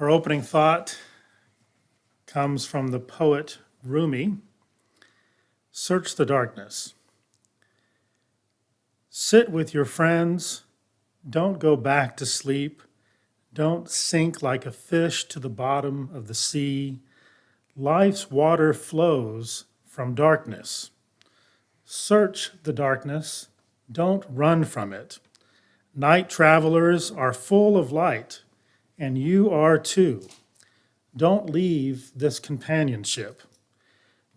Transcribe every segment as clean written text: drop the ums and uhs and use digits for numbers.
Our opening thought comes from the poet Rumi. Search the darkness. Sit with your friends. Don't go back to sleep. Don't sink like a fish to the bottom of the sea. Life's water flows from darkness. Search the darkness. Don't run from it. Night travelers are full of light, and you are too. Don't leave this companionship.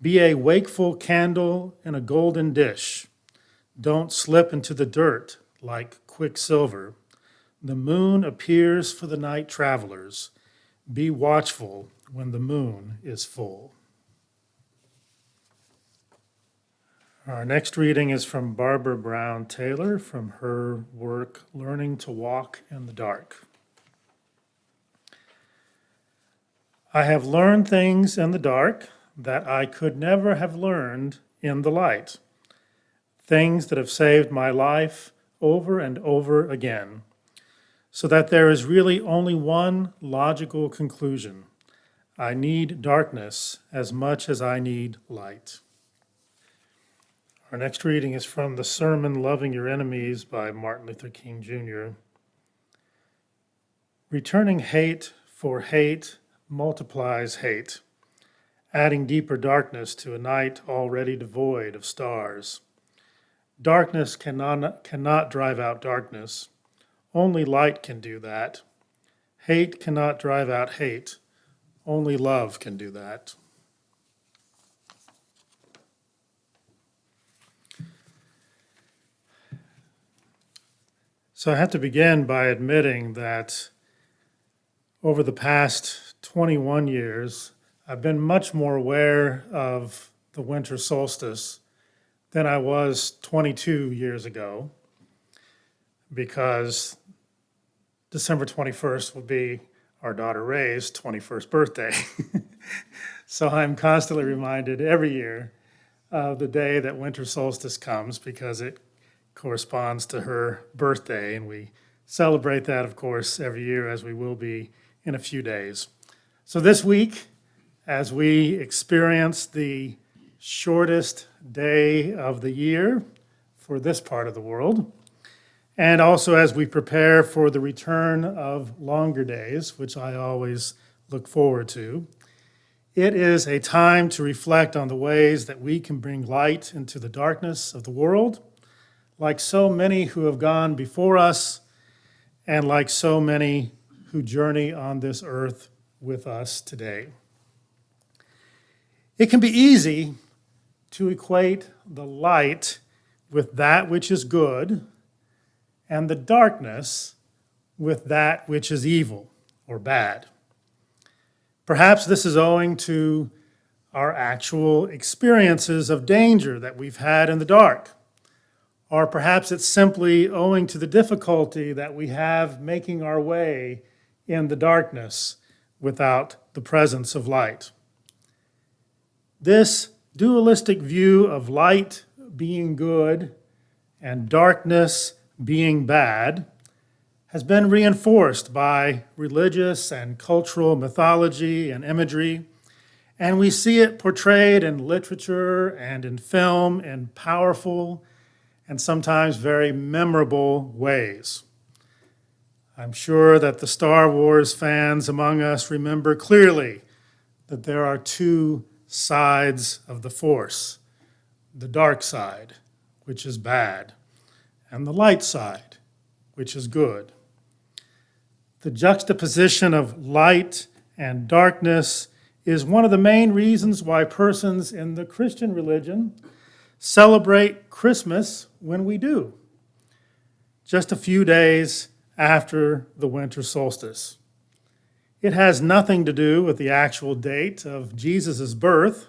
Be a wakeful candle in a golden dish. Don't slip into the dirt like quicksilver. The moon appears for the night travelers. Be watchful when the moon is full. Our next reading is from Barbara Brown Taylor from her work, Learning to Walk in the Dark. I have learned things in the dark that I could never have learned in the light. Things that have saved my life over and over again, so that there is really only one logical conclusion. I need darkness as much as I need light. Our next reading is from the sermon Loving Your Enemies by Martin Luther King Jr. Returning hate for hate multiplies hate, adding deeper darkness to a night already devoid of stars. Darkness cannot drive out darkness. Only light can do that. Hate cannot drive out hate. Only love can do that. So I have to begin by admitting that over the past 21 years, I've been much more aware of the winter solstice than I was 22 years ago, because December 21st will be our daughter Ray's 21st birthday. So I'm constantly reminded every year of the day that winter solstice comes, because it corresponds to her birthday, and we celebrate that, of course, every year, as we will be in a few days. So this week, as we experience the shortest day of the year for this part of the world, and also as we prepare for the return of longer days, which I always look forward to, it is a time to reflect on the ways that we can bring light into the darkness of the world, like so many who have gone before us, and like so many who journey on this earth with us today. It can be easy to equate the light with that which is good, and the darkness with that which is evil or bad. Perhaps this is owing to our actual experiences of danger that we've had in the dark. Or perhaps it's simply owing to the difficulty that we have making our way in the darkness without the presence of light. This dualistic view of light being good and darkness being bad has been reinforced by religious and cultural mythology and imagery, and we see it portrayed in literature and in film in powerful and sometimes very memorable ways. I'm sure that the Star Wars fans among us remember clearly that there are two sides of the Force: the dark side, which is bad, and the light side, which is good. The juxtaposition of light and darkness is one of the main reasons why persons in the Christian religion celebrate Christmas when we do, just a few days after the winter solstice. It has nothing to do with the actual date of Jesus' birth,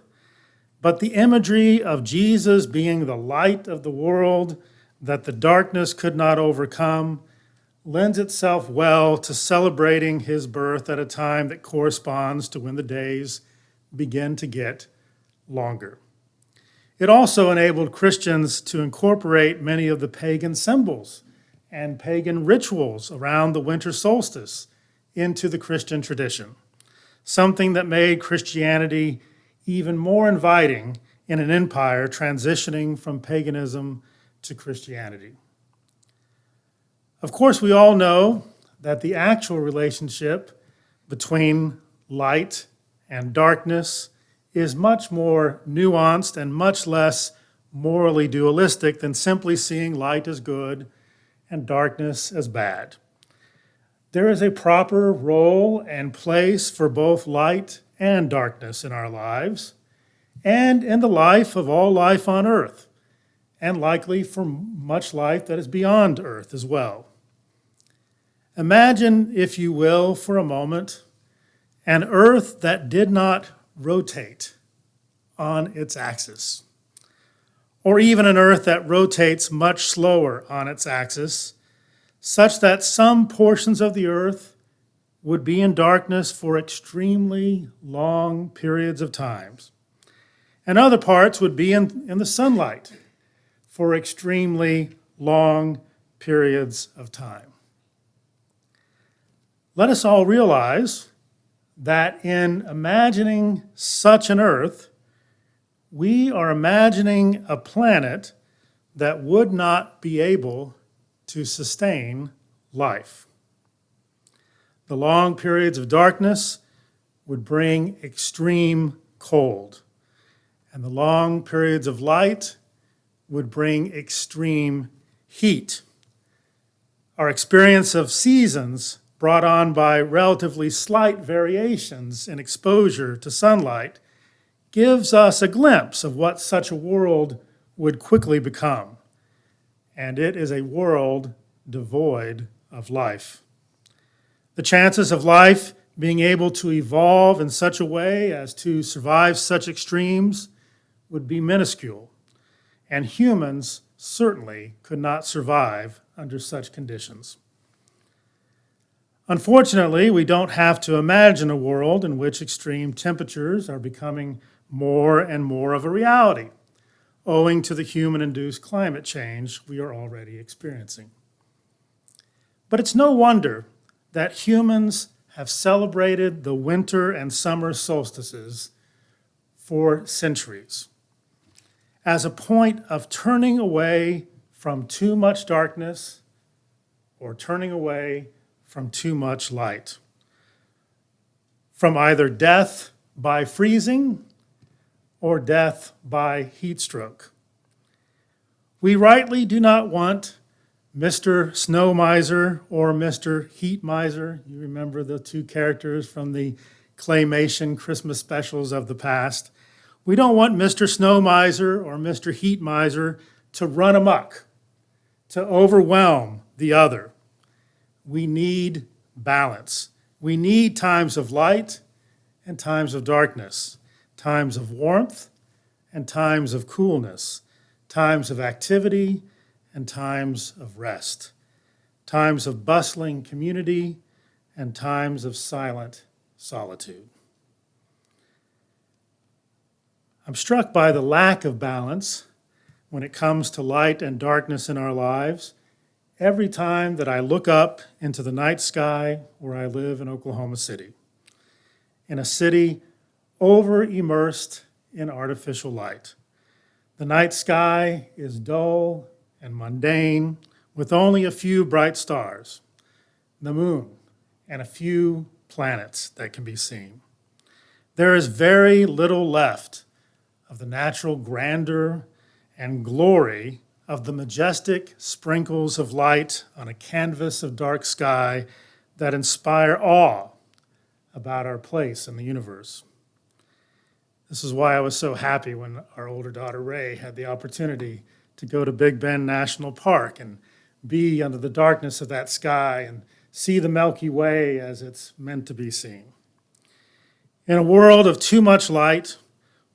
but the imagery of Jesus being the light of the world that the darkness could not overcome lends itself well to celebrating his birth at a time that corresponds to when the days begin to get longer. It also enabled Christians to incorporate many of the pagan symbols and pagan rituals around the winter solstice into the Christian tradition, something that made Christianity even more inviting in an empire transitioning from paganism to Christianity. Of course, we all know that the actual relationship between light and darkness is much more nuanced and much less morally dualistic than simply seeing light as good and darkness as bad. There is a proper role and place for both light and darkness in our lives and in the life of all life on earth, and likely for much life that is beyond earth as well. Imagine, if you will, for a moment, an earth that did not rotate on its axis, or even an earth that rotates much slower on its axis, such that some portions of the earth would be in darkness for extremely long periods of time, and other parts would be in the sunlight for extremely long periods of time. Let us all realize that in imagining such an earth, we are imagining a planet that would not be able to sustain life. The long periods of darkness would bring extreme cold, and the long periods of light would bring extreme heat. Our experience of seasons brought on by relatively slight variations in exposure to sunlight gives us a glimpse of what such a world would quickly become. And it is a world devoid of life. The chances of life being able to evolve in such a way as to survive such extremes would be minuscule, and humans certainly could not survive under such conditions. Unfortunately, we don't have to imagine a world in which extreme temperatures are becoming more and more of a reality, owing to the human-induced climate change we are already experiencing. But it's no wonder that humans have celebrated the winter and summer solstices for centuries as a point of turning away from too much darkness or turning away from too much light, from either death by freezing or death by heat stroke. We rightly do not want Mr. Snow Miser or Mr. Heat Miser. You remember the two characters from the claymation Christmas specials of the past. We don't want Mr. Snow Miser or Mr. Heat Miser to run amok, to overwhelm the other. We need balance. We need times of light and times of darkness, times of warmth and times of coolness, times of activity and times of rest, times of bustling community and times of silent solitude. I'm struck by the lack of balance when it comes to light and darkness in our lives every time that I look up into the night sky where I live in Oklahoma City, in a city over-immersed in artificial light. The night sky is dull and mundane, with only a few bright stars, the moon, and a few planets that can be seen. There is very little left of the natural grandeur and glory of the majestic sprinkles of light on a canvas of dark sky that inspire awe about our place in the universe. This is why I was so happy when our older daughter Ray had the opportunity to go to Big Bend National Park and be under the darkness of that sky and see the Milky Way as it's meant to be seen. In a world of too much light,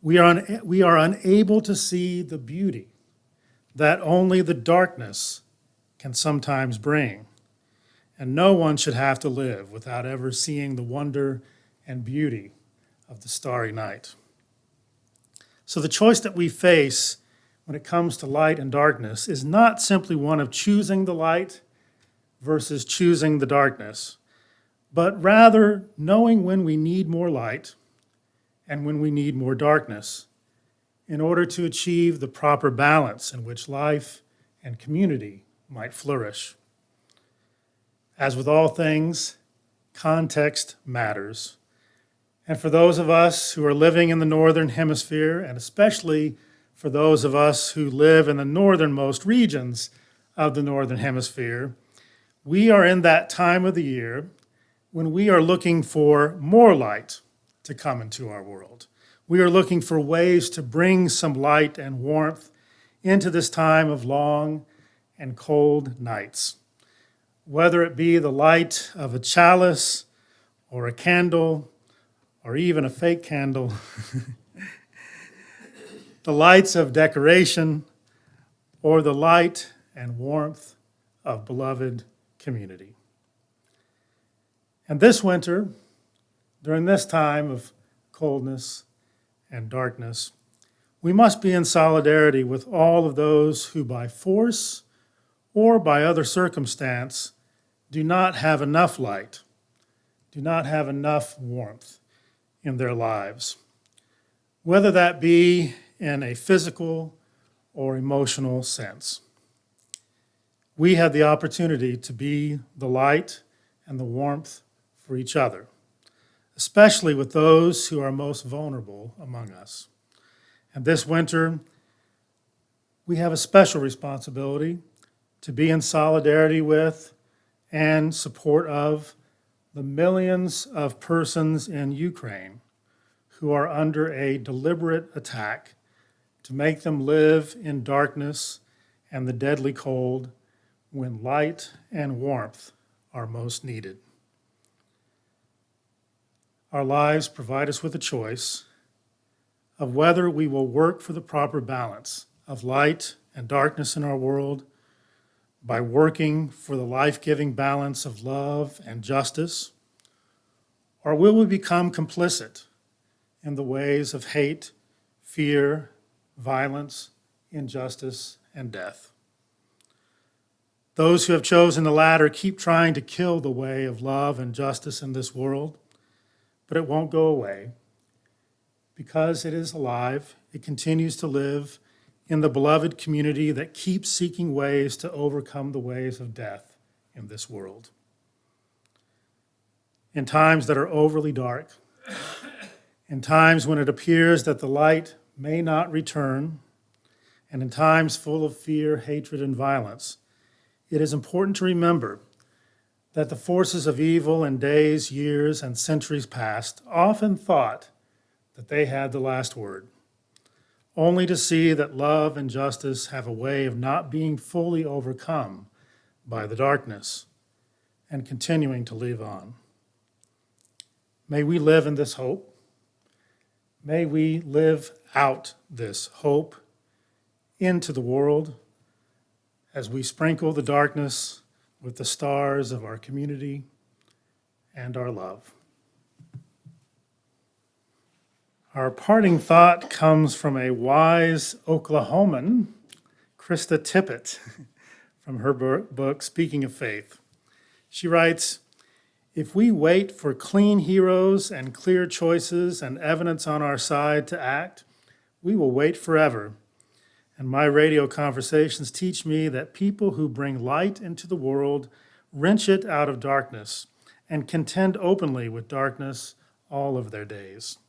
we are unable to see the beauty that only the darkness can sometimes bring. And no one should have to live without ever seeing the wonder and beauty of the starry night. So the choice that we face when it comes to light and darkness is not simply one of choosing the light versus choosing the darkness, but rather knowing when we need more light and when we need more darkness in order to achieve the proper balance in which life and community might flourish. As with all things, context matters. And for those of us who are living in the Northern Hemisphere, and especially for those of us who live in the northernmost regions of the Northern Hemisphere, we are in that time of the year when we are looking for more light to come into our world. We are looking for ways to bring some light and warmth into this time of long and cold nights. Whether it be the light of a chalice or a candle or even a fake candle, the lights of decoration or the light and warmth of beloved community. And this winter, during this time of coldness and darkness, we must be in solidarity with all of those who by force or by other circumstance do not have enough light, do not have enough warmth in their lives, whether that be in a physical or emotional sense. We have the opportunity to be the light and the warmth for each other, especially with those who are most vulnerable among us. And this winter, we have a special responsibility to be in solidarity with and support of the millions of persons in Ukraine who are under a deliberate attack to make them live in darkness and the deadly cold when light and warmth are most needed. Our lives provide us with a choice of whether we will work for the proper balance of light and darkness in our world by working for the life-giving balance of love and justice, or will we become complicit in the ways of hate, fear, violence, injustice, and death? Those who have chosen the latter keep trying to kill the way of love and justice in this world, but it won't go away. Because it is alive, it continues to live in the beloved community that keeps seeking ways to overcome the ways of death in this world. In times that are overly dark, in times when it appears that the light may not return, and in times full of fear, hatred, and violence, it is important to remember that the forces of evil in days, years, and centuries past often thought that they had the last word, only to see that love and justice have a way of not being fully overcome by the darkness and continuing to live on. May we live in this hope. May we live out this hope into the world as we sprinkle the darkness with the stars of our community and our love. Our parting thought comes from a wise Oklahoman, Krista Tippett, from her book, Speaking of Faith. She writes, "If we wait for clean heroes and clear choices and evidence on our side to act, we will wait forever. And my radio conversations teach me that people who bring light into the world wrench it out of darkness and contend openly with darkness all of their days."